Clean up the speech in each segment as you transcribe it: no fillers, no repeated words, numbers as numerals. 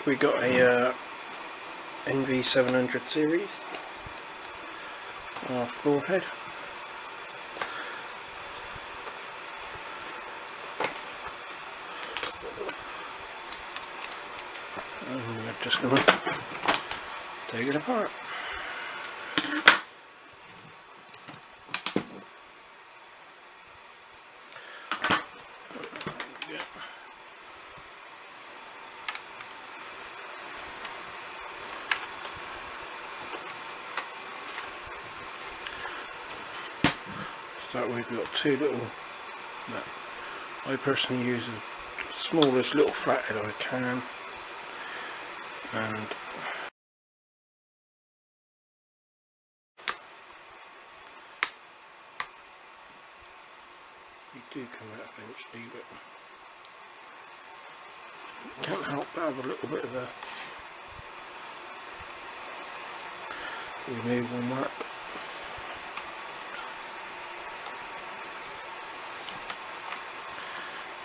We got a NV700 series floor head. And we're just going to take it apart. So we've got two little, I personally use the smallest little flathead I can, and you do come out eventually, but can't help but have a little bit of a removal mark.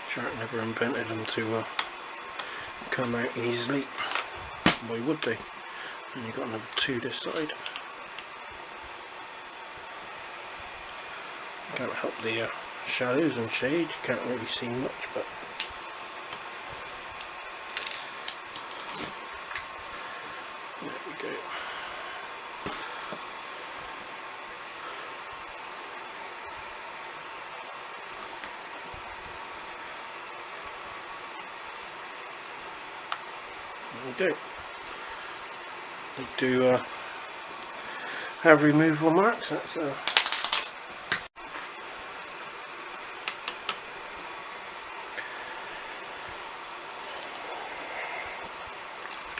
Shark never invented them to come out easily. Why would they? And you've got another two this side. Can't help the shadows and shade, you can't really see much, but there we go. There we go. They do have removal marks. That's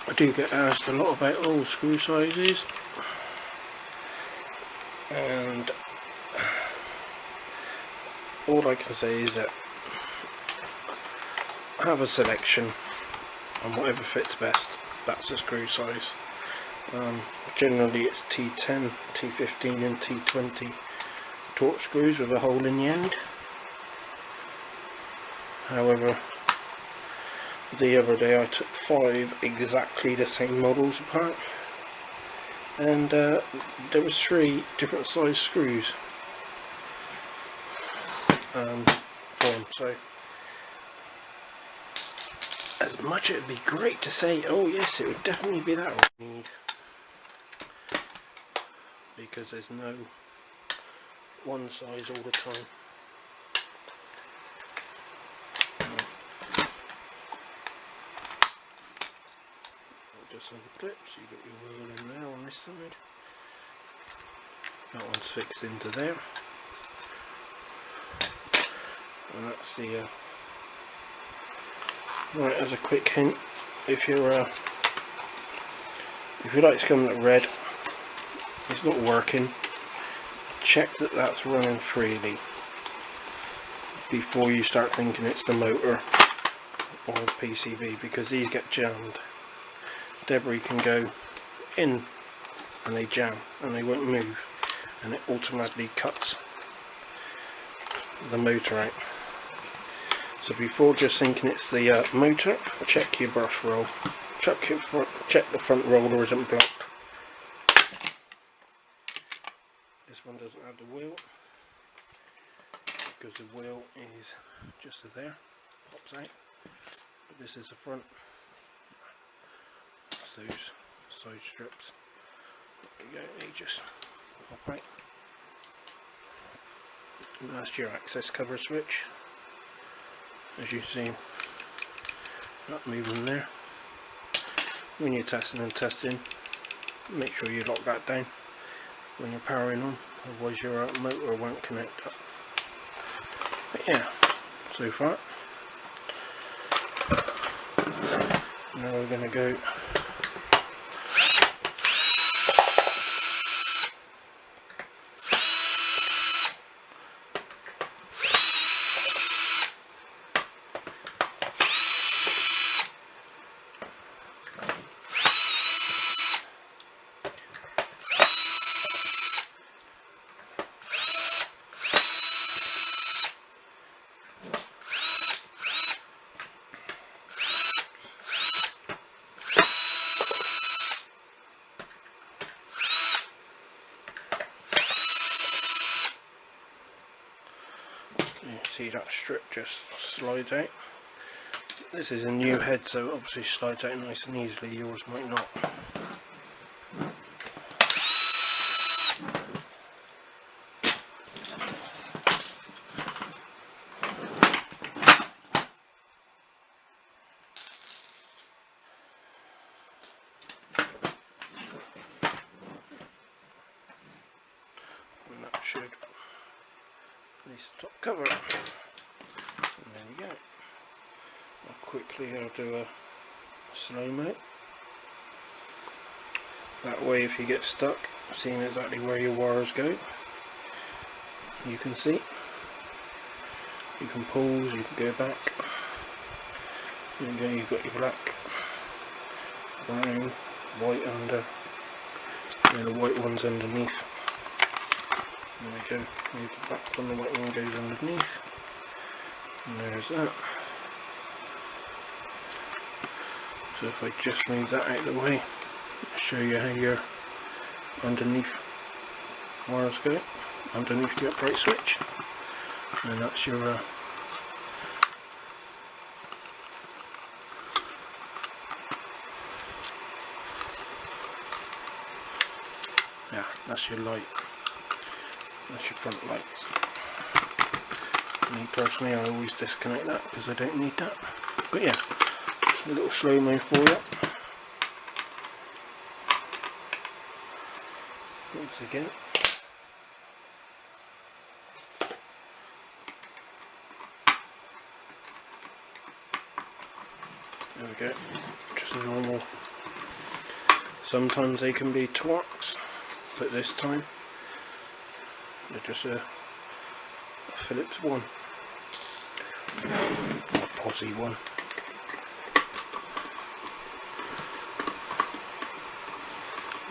I do get asked a lot about all screw sizes, and all I can say is that I have a selection, and whatever fits best, that's the screw size. Generally it's T10, T15 and T20 torque screws with a hole in the end. However, the other day I took 5 exactly the same models apart, and there was 3 different size screws for them. So as much it would be great to say, oh yes, it would definitely be that one we need, because there's no one size all the time. Just on the clip, so you've got your wheel in there on this side. That one's fixed into there, and that's the right. As a quick hint, if you like to come at red, it's not working, check that that's running freely before you start thinking it's the motor or the PCB, because these get jammed. Debris can go in and they jam and they won't move, and it automatically cuts the motor out. So before just thinking it's the motor, check your brush roll, check the front roller isn't blocked. This one doesn't have the wheel, because the wheel is just there, pops out, but this is the front. Those side strips, there we go, they just pop out. And that's your access cover switch, as you see that moving there. When you're testing, make sure you lock that down when you're powering on, otherwise your motor won't connect up. But yeah, so far. Now we're going to go see that strip just slides out. This is a new head, so it obviously slides out nice and easily. Yours might not. And that should release the top cover. And there we go. I'll do a slow-mo. That way if you get stuck, seeing exactly where your wires go, you can see. You can pause, you can go back. And then you've got your black, brown, white under, and the white one's underneath. There we go, move the black one, the white one goes underneath. And there's that. So if I just move that out of the way, I'll show you how your underneath wires go, underneath the upright switch. And that's your yeah, that's your light. That's your front lights. Me personally, I always disconnect that because I don't need that. But yeah, just a little slow-mo for you. Once again. There we go. Just normal. Sometimes they can be Torx, but this time they're just a Phillips one, or Posse one.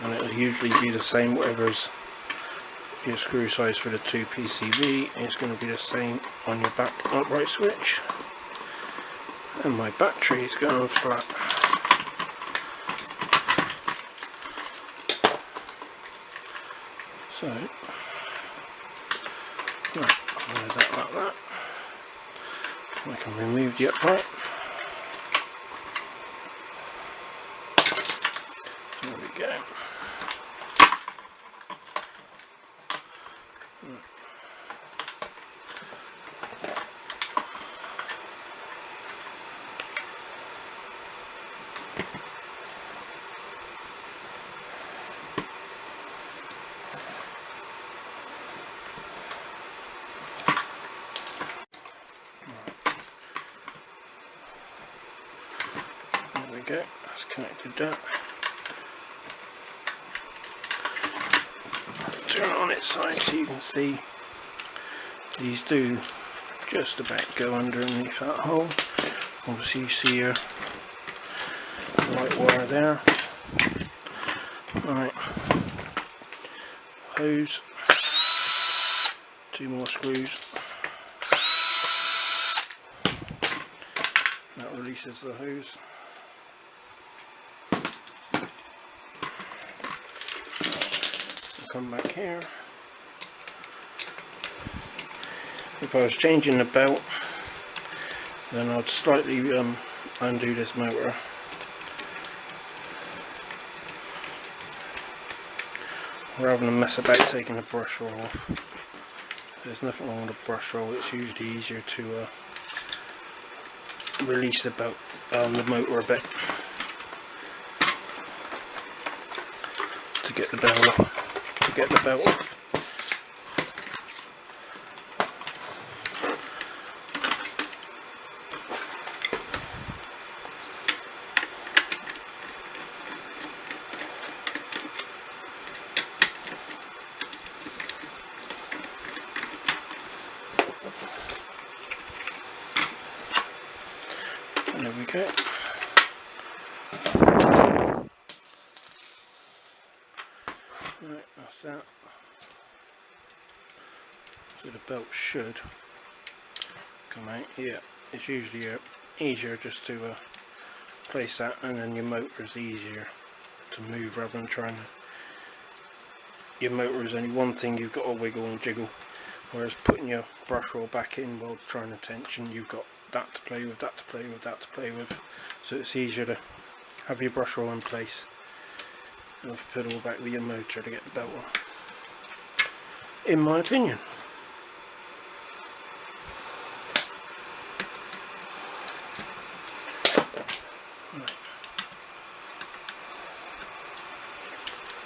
And it'll usually be the same, whatever's your screw size for the 2 PCB, it's going to be the same on your back upright switch. And my battery is going flat. So, right, I'll do that like that. I can remove the upright. There we go. There we go, that's connected that. Turn it on its side so you can see these do just about go underneath that hole. Obviously you see your light wire there. Right, hose, 2 more screws. That releases the hose. Come back here. If I was changing the belt, then I'd slightly undo this motor. Rather than mess about taking the brush roll off. There's nothing wrong with the brush roll, it's usually easier to release the belt, the motor a bit, to get the belt off. Get the belt off. And there we go. Right, that's that. So the belt should come out. Yeah, it's usually easier just to place that, and then your motor is easier to move rather than trying to. Your motor is only one thing you've got to wiggle and jiggle, Whereas putting your brush roll back in while trying to tension, you've got that to play with, that to play with, that to play with, so it's easier to have your brush roll in place and fiddle back with your motor to get the belt on, in my opinion. Right.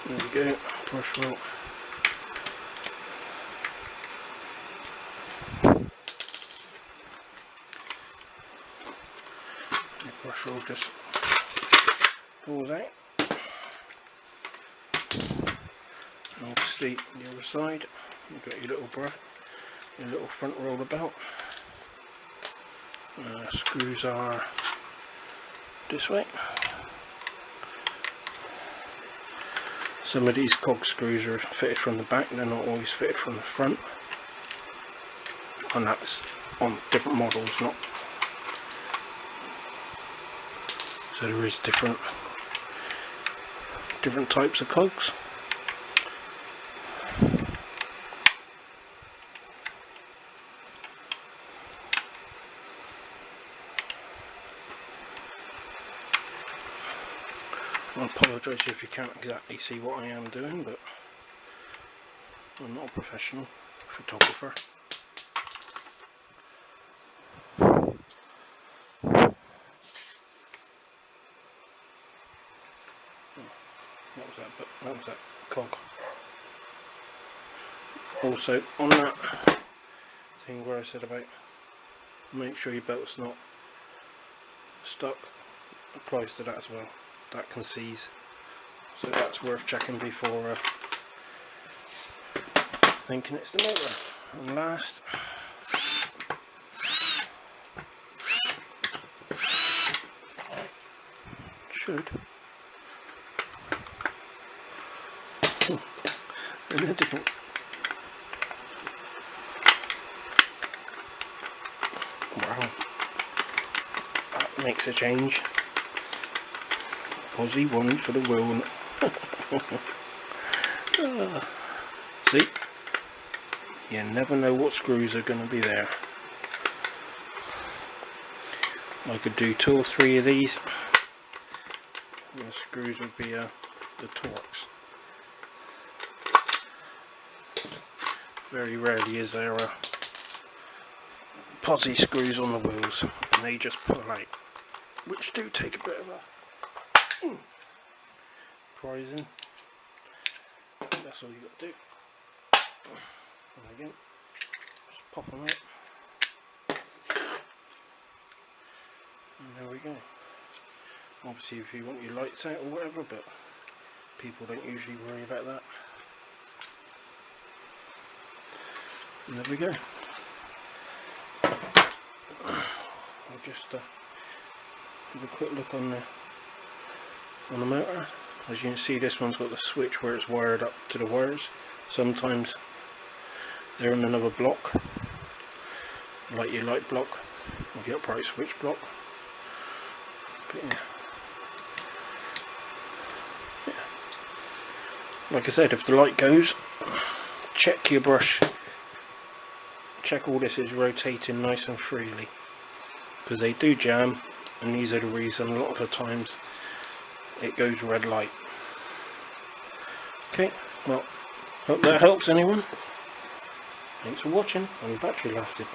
There we go, brush roll. The brush roll just pulls out. And obviously the other side, you've got your little brush, your little front roller belt. Screws are this way. Some of these cog screws are fitted from the back, they're not always fitted from the front, and that's on different models, not so there is different types of cogs. I apologise if you can't exactly see what I am doing, but I'm not a professional photographer. That was that cog. Also, on that thing where I said about make sure your belt's not stuck, applies to that as well. That can seize, so that's worth checking before thinking it's the motor. And last, should in a different, wow, that makes a change. Aussie one for the wheel. See, you never know what screws are going to be there. I could do 2 or 3 of these, and the screws would be the Torx. Very rarely is there posi screws on the wheels, and they just pull out, which do take a bit of a prizing. That's all you got to do. And again, just pop them out, and there we go. Obviously, if you want your lights out or whatever, but people don't usually worry about that. And there we go. I'll just give a quick look on the motor. As you can see, this one's got the switch where it's wired up to the wires. Sometimes they're in another block, like your light block or the upright switch block. But yeah. Like I said, if the light goes, check your brush, check all this is rotating nice and freely, because they do jam, and these are the reason a lot of the times it goes red light. Okay, well, hope that helps anyone. Thanks for watching, and the battery lasted.